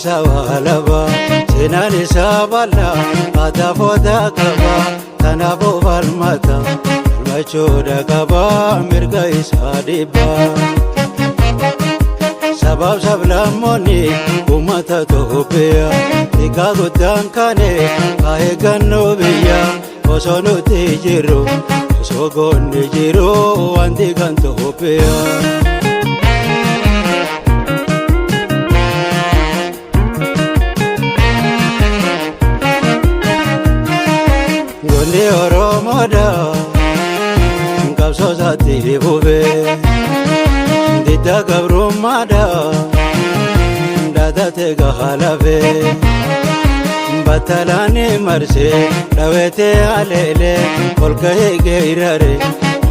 hirrisa walaba seenaan isaa bal'aa aadaa foodaa qaba kanaafuu falmata falmachuudha qaba mirga isaa dhibbaa sabab sablammoonni uummata Itoophiyaa xiqqaa guddaan kaane haa eeggannoo biyyaa osoo nuti jirru osoo goonni jiru wanti kan Itoophiyaa. Goonni Oromoodha qabsoo isaatti fufee didda gabrummaadha dhaadate gahalafee battalaanii marsee dhawetee aleelee ol gahee geeraree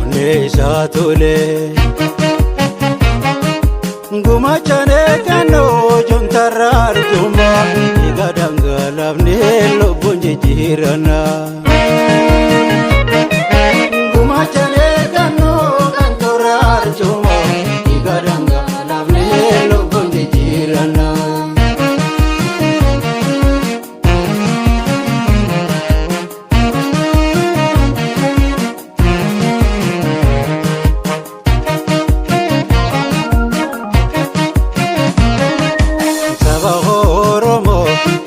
onnee isaa tolee gumachaan eeggannoo juntarraa arjummaa dhiiga dhangalaafnee lubbuun jijjiirannaa. Gumachaan eeggannoo kantorraa arjummaa dhiiga dhangalaafnee lubbuun jijjiirannaa.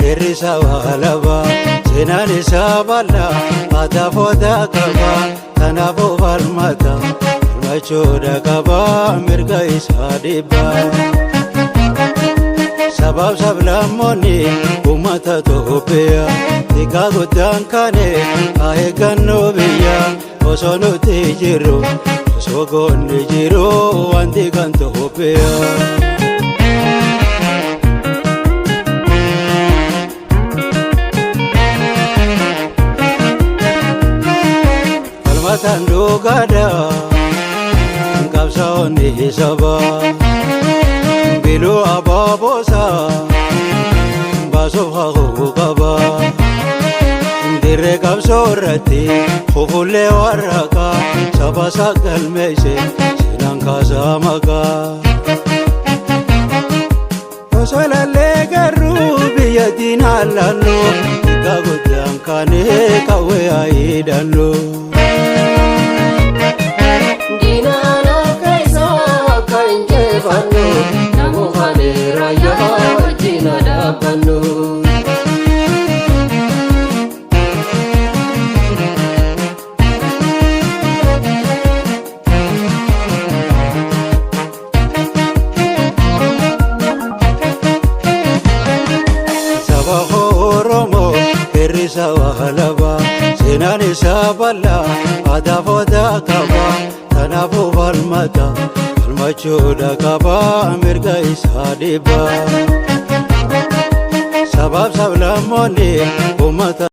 Hirrisa walaba seenaan isaa bal'aa aadaa foodaa qaba kanaafuu falmata falmachuudha qaba mirga isaa dhibbaa sabab sablammoonni uummata Itoophiyaa xiqqaa guddaan kaane haa eeggannoo biyyaa osoo nuti jirru osoo goonni jiru wanti kan Itoophiyaa. Tandugaada qabsaa'onni sabaa biluu abaaboosa baasuuf haquu qaba dirree qabsoo irratti fufullee warraaqaa saba sagalmeesse seenaan kaasaa maqaa osoo lallee garuu biyyattiin haallannu xiqqaa guddaan kaanee qawwee haa hidhannu. Hirrisa walaba seenaan isaa bal'aa aadaa foodaa qaba kanaafuu falmata falmachuudha qaba mirga isaa dhibbaa sabab sablammoonni uummata